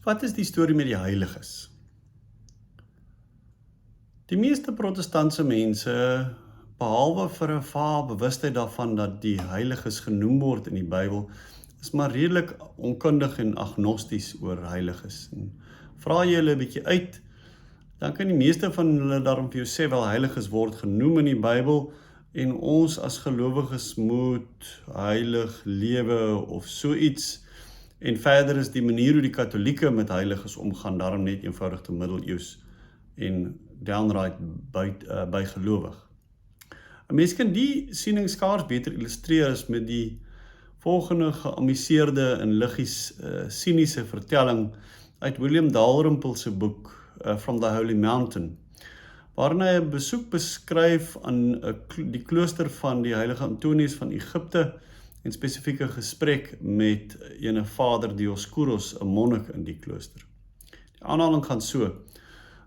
Wat is die storie met die Heiliges? Die meeste protestantse mense, behalwe vir 'n vae bewustheid daarvan dat die Heiliges genoem word in die Bybel, is maar redelik onkundig en agnosties oor Heiliges. En vra jy hulle 'n bietjie uit, dan kan die meeste van hulle daarom vir jou sê, wel Heiliges word genoem in die Bybel, en ons as gelowiges moet heilig lewe of so iets. En verder is die manier hoe die Katolieke met Heiliges omgaan, daarom net eenvoudig te middeleeus en downright bygelowig. 'n Mens kan die siening skaars beter illustreer as met die volgende geamuseerde en liggies siniese vertelling uit William Dalrymple se boek From the Holy Mountain, waarin hy 'n besoek beskryf aan die klooster van die heilige Antonius van Egipte en spesifieke gesprek met ene Vader Dioskuros, 'n monnik in die klooster. Die aanhaling gaan so: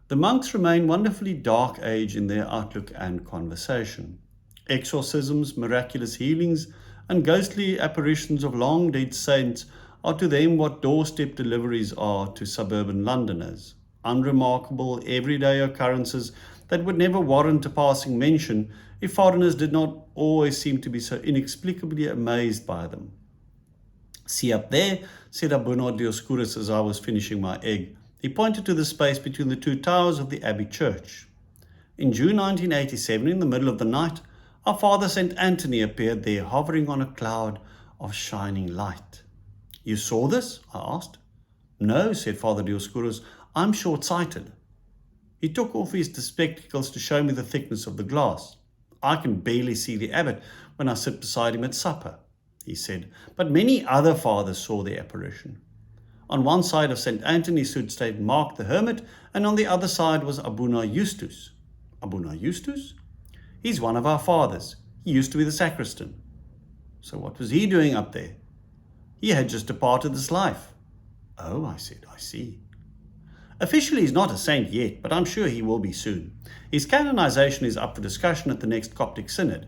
The monks remain wonderfully dark age in their outlook and conversation. Exorcisms, miraculous healings, and ghostly apparitions of long-dead saints are to them what doorstep deliveries are to suburban Londoners. Unremarkable, everyday occurrences that would never warrant a passing mention if foreigners did not always seem to be so inexplicably amazed by them. See up there, said Abuna Dioskuros as I was finishing my egg. He pointed to the space between the two towers of the Abbey Church. In June 1987, in the middle of the night, our Father St. Anthony appeared there, hovering on a cloud of shining light. You saw this? I asked. No, said Father Dioskuros, I'm short-sighted. He took off his spectacles to show me the thickness of the glass. I can barely see the abbot when I sit beside him at supper, he said, but many other fathers saw the apparition. On one side of St. Anthony stood St. Mark the Hermit, and on the other side was Abuna Justus. Abuna Justus? He's one of our fathers. He used to be the sacristan. So what was he doing up there? He had just departed this life. Oh, I said, I see. Officially he's not a saint yet, but I'm sure he will be soon. His canonization is up for discussion at the next Coptic Synod.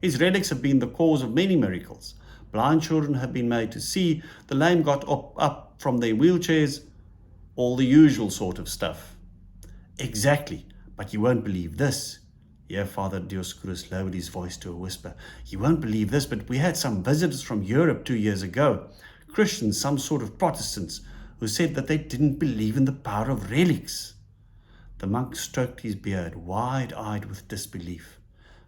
His relics have been the cause of many miracles. Blind children have been made to see, the lame got up from their wheelchairs, all the usual sort of stuff. Exactly, but you won't believe this. Here Father Dioskuros lowered his voice to a whisper. You won't believe this, but we had some visitors from Europe 2 years ago. Christians, some sort of Protestants, who said that they didn't believe in the power of relics. The monk stroked his beard, wide-eyed with disbelief.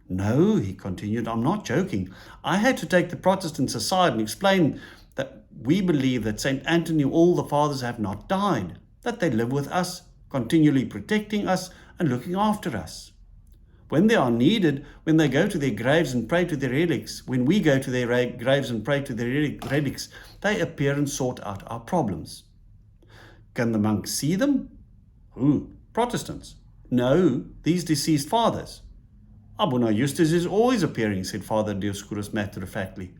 No, he continued, I'm not joking. I had to take the Protestants aside and explain that we believe that St. Anthony, all the fathers have not died, that they live with us, continually protecting us and looking after us. When they are needed, when they go to their graves and pray to their relics, when we go to their graves and pray to their relics, they appear and sort out our problems. Can the monks see them? Who? Protestants? No, these deceased fathers. Abuna Justus is always appearing, said Father Dioskuros matter-of-factly.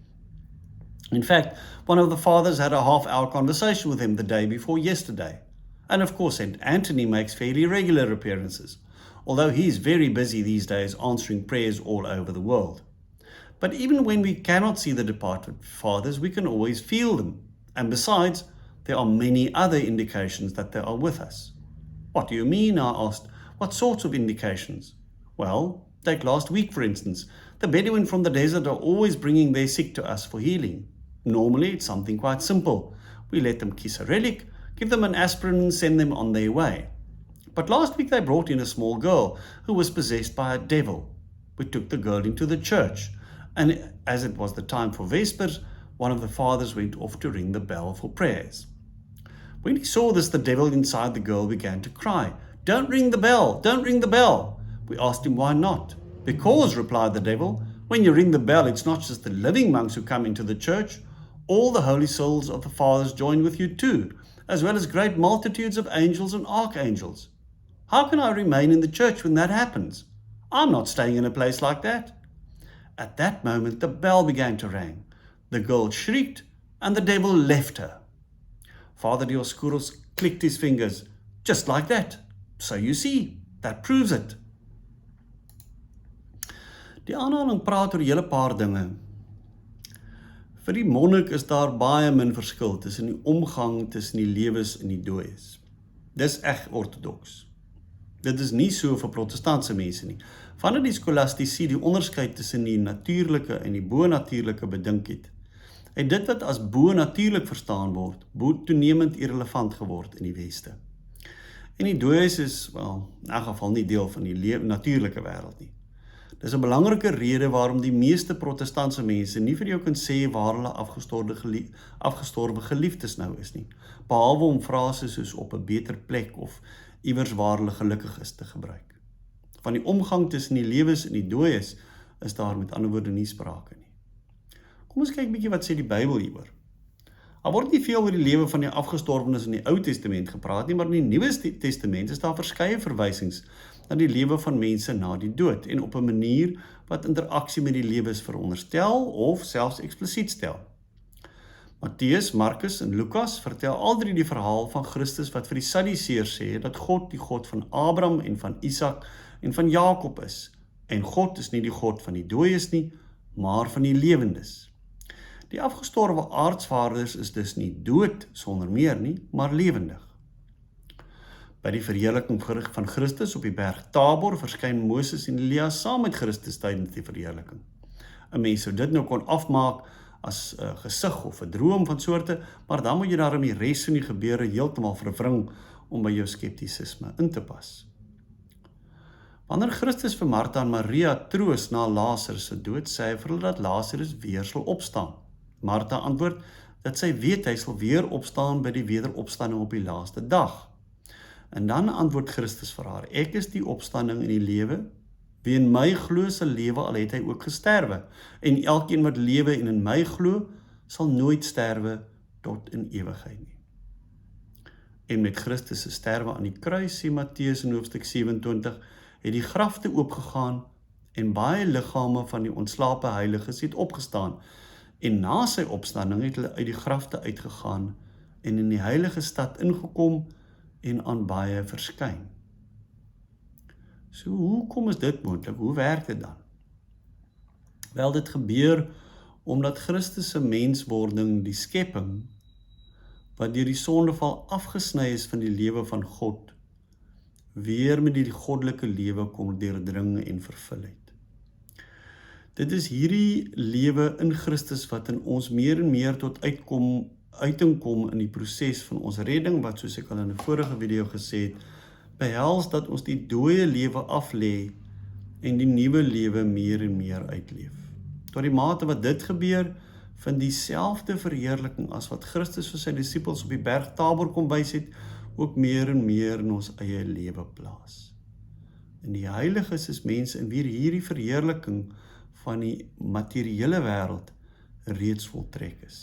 In fact, one of the fathers had a half-hour conversation with him the day before yesterday. And of course, St. Anthony makes fairly regular appearances, although he's very busy these days answering prayers all over the world. But even when we cannot see the departed fathers, we can always feel them. And besides, there are many other indications that they are with us. What do you mean? I asked. What sorts of indications? Well, take last week, for instance. The Bedouin from the desert are always bringing their sick to us for healing. Normally, it's something quite simple. We let them kiss a relic, give them an aspirin and send them on their way. But last week they brought in a small girl who was possessed by a devil. We took the girl into the church, and as it was the time for Vespers, one of the fathers went off to ring the bell for prayers. When he saw this, the devil inside the girl began to cry, Don't ring the bell! Don't ring the bell! We asked him why not. Because, replied the devil, when you ring the bell, it's not just the living monks who come into the church. All the holy souls of the fathers join with you too, as well as great multitudes of angels and archangels. How can I remain in the church when that happens? I'm not staying in a place like that. At that moment, the bell began to ring. The girl shrieked, and the devil left her. Father Dioskuros clicked his fingers. Just like that. So you see, that proves it. Die aanhaling praat oor 'n hele paar dinge. Vir die monnik is daar baie min verskil tussen die omgang tussen die lewes en die dooies. Dis reg ortodoks. Dit is nie so vir protestantse mense nie. Vandat die skolastici die onderskeid tussen die natuurlike en die bo-natuurlike bedink het dit wat as bo-natuurlik verstaan word, toenemend irrelevant geword in die weste. En die dooies is, in elk geval nie deel van die natuurlike wêreld nie. Dis 'n belangrike rede waarom die meeste protestantse mense nie vir jou kan sê waar hulle afgestorwe geliefdes nou is nie, behalwe om frases soos op 'n beter plek of iewers waar hulle gelukkig is te gebruik. Van die omgang tussen die lewes en die dooies is daar met ander woorde nie sprake nie. Kom ons kyk bietjie wat sê die Bybel hieroor. Daar word nie veel oor die lewe van die afgestorwenes in die Ou Testament gepraat nie, maar in die Nuwe Testament is daar verskeie verwysings na die lewe van mense na die dood en op 'n manier wat interaksie met die lewes veronderstel of selfs eksplisiet stel. Matteus, Markus en Lukas vertel al drie die verhaal van Christus wat vir die Sadduseërs sê dat God die God van Abraham en van Isak en van Jakob is. En God is nie die God van die dooies nie, maar van die lewendes. Die afgestorwe aardsvaders is dus nie dood sonder meer nie, maar lewendig. By die verheerliking van Christus op die berg Tabor verskyn Moses en Elia saam met Christus tydens die verheerliking. 'n Mens sou dit nou kon afmaak as 'n gesig of 'n droom van soorte, maar dan moet jy daarom die res van die gebeure heeltemal verwring om by jou skeptisisme in te pas. Wanneer Christus vir Martha en Maria troos na Lazarus se dood, sê hy vir hulle dat Lazarus weer sal opstaan. Martha antwoord dat sy weet hy sal weer opstaan by die wederopstanding op die laaste dag. En dan antwoord Christus vir haar, ek is die opstanding en die lewe, wie in my glo sal lewe al het hy ook gesterwe, en elkeen wat lewe en in my glo, sal nooit sterwe tot in ewigheid nie. En met Christus se sterwe aan die kruis, sê Matteus in hoofstuk 27, het die grafte oopgegaan en baie liggame van die ontslape heiliges het opgestaan, en na sy opstanding het hulle uit die grafte uitgegaan en in die heilige stad ingekom en aan baie verskyn. So hoekom is dit moontlik? Hoe werk dit dan? Wel, dit gebeur omdat Christus se menswording, die skepping, wat deur die sondeval afgesny is van die lewe van God, weer met die goddelike lewe kom deurdring en vervul het. Dit is hierdie lewe in Christus wat in ons meer en meer tot uiting kom in die proses van ons redding, wat soos ek al in 'n vorige video gesê het, behels dat ons die dooie lewe aflê en die nuwe lewe meer en meer uitleef. Tot die mate wat dit gebeur, vind dieselfde verheerliking as wat Christus vir sy disippels op die berg Tabor kom wys het, ook meer en meer in ons eie lewe plaas. En die Heiliges is mense in wie hierdie verheerliking van die materiële wêreld reeds voltrek is.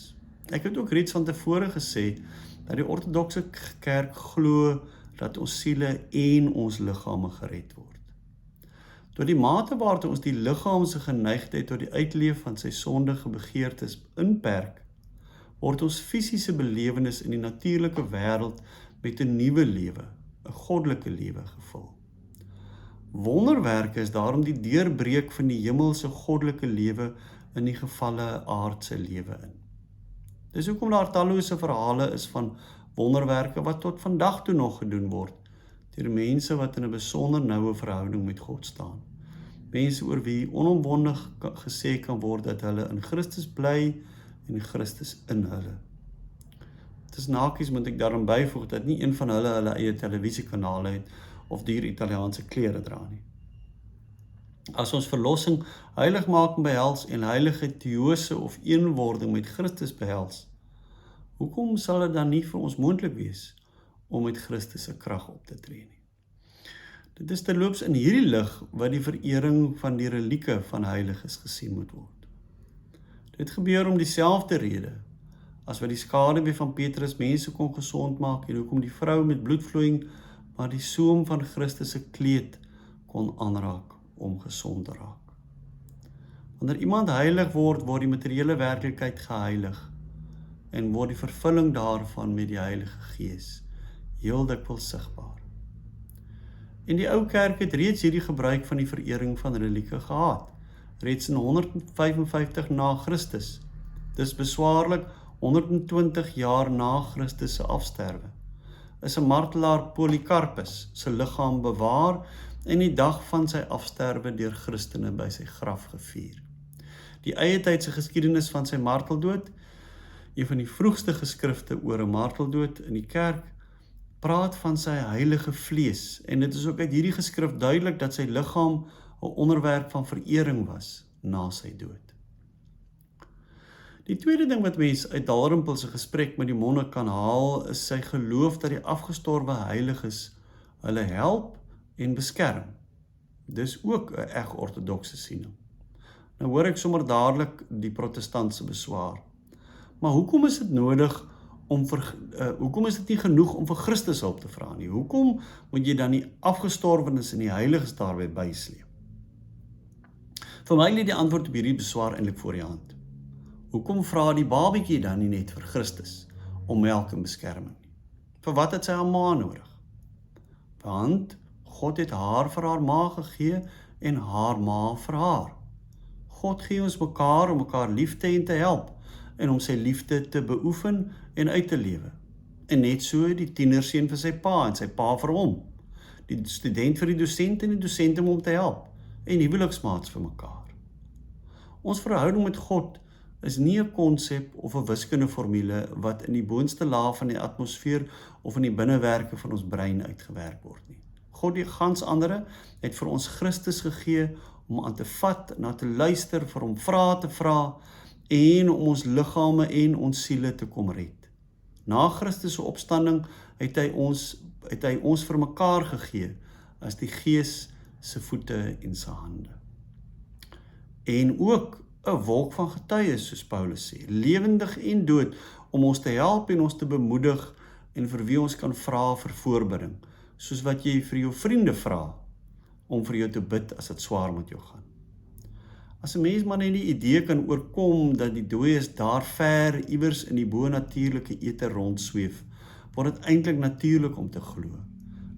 Ek het ook reeds van tevore gesê dat die Ortodokse Kerk glo dat ons siele en ons liggame gered word. Tot die mate waartoe ons die liggaam se geneigtheid tot die uitleef van sy sondige begeertes inperk, word ons fisiese belewenis in die natuurlike wêreld met 'n nuwe lewe, 'n goddelike lewe gevul. Wonderwerke is daarom die deurbreek van die hemelse goddelike lewe in die gevalle aardse lewe in. Dis hoekom daar tallose verhale is van wonderwerke wat tot vandag toe nog gedoen word deur mense wat in 'n besonder noue verhouding met God staan. Mense oor wie onomwondig gesê kan word dat hulle in Christus bly en Christus in hulle. Dis nakies moet ek daarom byvoeg dat nie een van hulle eie televisiekanale het of duur Italiaanse klere dra nie. As ons verlossing, heiligmaking behels en heilige teose of eenwording met Christus behels, hoekom sal dit dan nie vir ons moontlik wees om met Christus se krag op te tree nie? Dit is terloops in hierdie lig wat die verering van die relieke van heiliges gesien moet word. Dit gebeur om dieselfde rede as wat die skaduwee van Petrus mense kon gesond maak en hoekom die vrou met bloedvloeiing maar die soem van Christus se kleed kon aanraak om gesond te raak. Wanneer iemand heilig word, word die materiële werklikheid geheilig en word die vervulling daarvan met die Heilige Gees heel dikwels sigbaar. En die ou kerk het reeds hierdie gebruik van die verering van relieke gehad, reeds in 155 na Christus, Dis beswaarlik 120 jaar na Christus se afsterwe. Is 'n martelaar Polycarpus se liggaam bewaar en die dag van sy afsterwe deur Christene by sy graf gevier. Die eie tydse geskiedenis van sy marteldood, een van die vroegste geskrifte oor 'n marteldood in die kerk, praat van sy heilige vlees, en dit is ook uit hierdie geskrif duidelik dat sy liggaam 'n onderwerp van verering was na sy dood. Die tweede ding wat mens uit Dalrymple se gesprek met die monnik kan haal, is sy geloof dat die afgestorwe heiliges hulle help en beskerm. Dis ook 'n reg ortodokse siening. Nou hoor ek sommer dadelik die protestantse beswaar. Maar hoekom is dit nodig hoekom is dit nie genoeg om vir Christus hulp te vra nie? Hoekom moet jy dan die afgestorwenes en die heiliges daarby bysleep? Vir my lê die antwoord op hierdie beswaar eintlik voor die hand. Hoekom vra die babietjie dan nie net vir Christus om melk en beskerming nie? Vir wat het sy haar ma nodig? Want God het haar vir haar ma gegee en haar ma vir haar. God gee ons mekaar om mekaar lief te hê en te help en om sy liefde te beoefen en uit te lewe. En net so die tienerseun vir sy pa en sy pa vir hom. Die student vir die dosent en die dosent om te help. En huweliksmaats vir mekaar. Ons verhouding met God is nie 'n konsep of 'n wiskundeformule wat in die boonste laag van die atmosfeer of in die binnewerke van ons brein uitgewerk word nie. God die gans andere het vir ons Christus gegee om aan te vat, na te luister, vir hom vrae te vra en om ons liggame en ons siele te kom red. Na Christus se opstanding het hy ons vir mekaar gegee as die Gees se voete en sy hande. En ook 'n wolk van getuies, soos Paulus sê, lewendig en dood, om ons te help en ons te bemoedig en vir wie ons kan vra vir voorbidding, soos wat jy vir jou vriende vra om vir jou te bid as dit swaar met jou gaan. As 'n mens maar net die idee kan oorkom dat die dooies daar ver iewers in die bo-natuurlike eter rondsweef, word dit eintlik natuurlik om te glo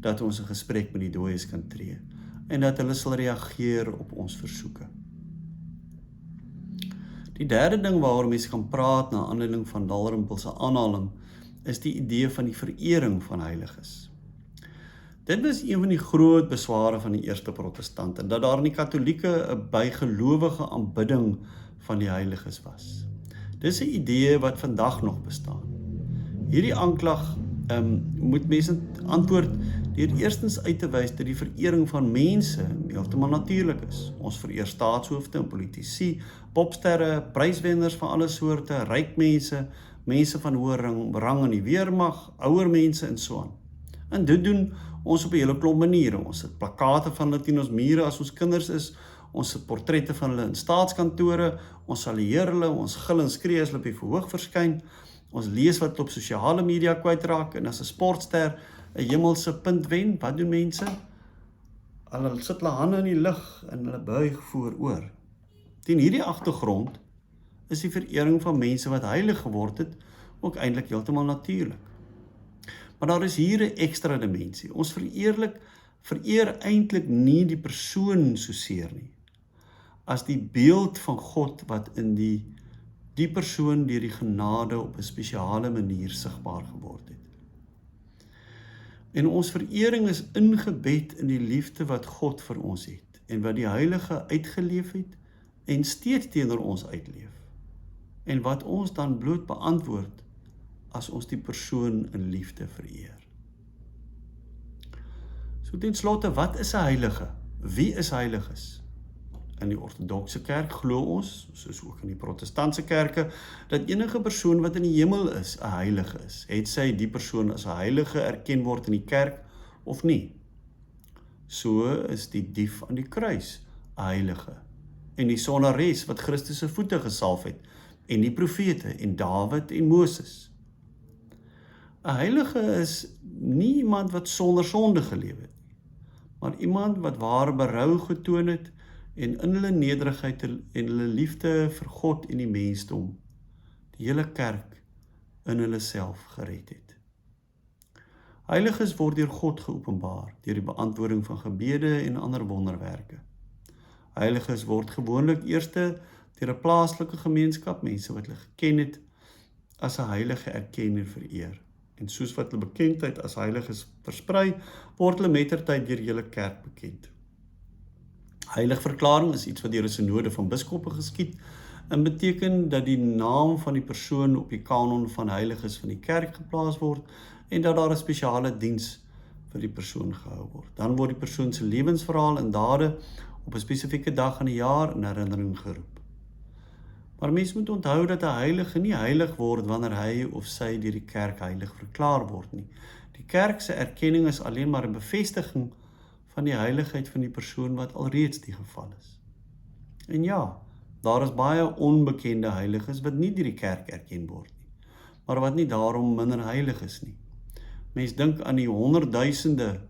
dat ons 'n gesprek met die dooies kan tree en dat hulle sal reageer op ons versoeke. Die derde ding waaroor mense kan praat na aanleiding van Dalrymple se aanhaling is die idee van die verering van heiliges. Dit was een van die groot besware van die eerste protestante, dat daar in die katolieke 'n bygelowige aanbidding van die heiliges was. Dis 'n idee wat vandag nog bestaan. Hierdie aanklag moet mense antwoord deur eerstens uit te wys dat die verering van mense heeltemal natuurlik is. Ons vereer staatshoofde en politici, popsterre, pryswenners van alle soorte, ryk mense, mense van hoë rang in die weermag, ouer mense en so aan. En dit doen ons op 'n hele klomp maniere. Ons het plakate van hulle teen ons mure as ons kinders is, ons het portrette van hulle in staatskantore, ons salueer hulle, ons gil en skree as hulle op die verhoog verskyn, ons lees wat op sosiale media kwytraak, en as 'n sportster 'n hemelse punt wen, wat doen mense? Hulle sit hulle hande in die lug en hulle buig vooroor. Teen hierdie agtergrond is die verering van mense wat heilig geword het ook eintlik heeltemal natuurlik. Maar daar is hier 'n ekstra dimensie. Ons vereer eintlik nie die persoon soseer nie, as die beeld van God wat in die persoon deur die genade op 'n spesiale manier sigbaar geword het. En ons verering is ingebed in die liefde wat God vir ons het, en wat die Heilige uitgeleef het, en steeds teenoor ons uitleef, en wat ons dan bloot beantwoord, as ons die persoon in liefde vereer. So ten slotte, wat is 'n heilige? Wie is heiliges? In die Ortodokse kerk glo ons, soos ook in die protestantse kerke, dat enige persoon wat in die hemel is, 'n heilige is. Het sy die persoon as 'n heilige erken word in die kerk of nie? So is die dief aan die kruis 'n heilige, en die sondares wat Christus se voete gesalf het, en die profete, en Dawid en Moses. 'n Heilige is nie iemand wat sonder sonde geleef het nie, maar iemand wat ware berou getoon het en in hulle nederigheid en hulle liefde vir God en die mensdom, die hele kerk in hulle self gered het. Heiliges word deur God geopenbaar, deur die beantwoording van gebede en ander wonderwerke. Heiliges word gewoonlik eerste deur 'n plaaslike gemeenskap, mense wat hulle geken het, as 'n heilige erken en vereer. En soos wat hulle bekendheid as heiliges versprei, word hulle mettertyd deur die hele kerk bekend. Heiligverklaring is iets wat deur 'n synode van biskoppe geskied en beteken dat die naam van die persoon op die kanon van heiliges van die kerk geplaas word en dat daar 'n spesiale diens vir die persoon gehou word. Dan word die persoon se lewensverhaal en dade op 'n spesifieke dag in die jaar in herinnering geroep. Maar mens moet onthou dat 'n heilige nie heilig word wanneer hy of sy deur die kerk heilig verklaar word nie. Die kerk se erkenning is alleen maar 'n bevestiging van die heiligheid van die persoon wat alreeds die geval is. En ja, daar is baie onbekende heiliges wat nie deur die kerk erken word nie, maar wat nie daarom minder heilig is nie. Mens dink aan die honderdduisende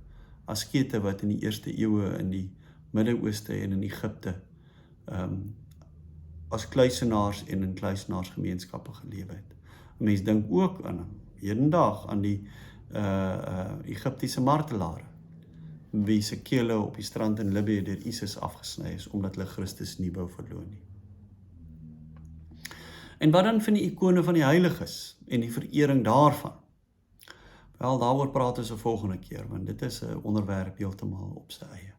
askete wat in die eerste eeue in die Midde-Ooste en in Egipte as kluisenaars en in kluisenaarsgemeenskappe gelewe het. Mens dink ook aan hedendag aan die Egiptiese martelare, wie se kele op die strand in Libië deur ISIS afgesny is, omdat hulle Christus nie wou verloon nie. En wat dan van die ikone van die heiliges en die verering daarvan? Wel, daaroor praat ons 'n volgende keer, want dit is 'n onderwerp heeltemal op sy eie.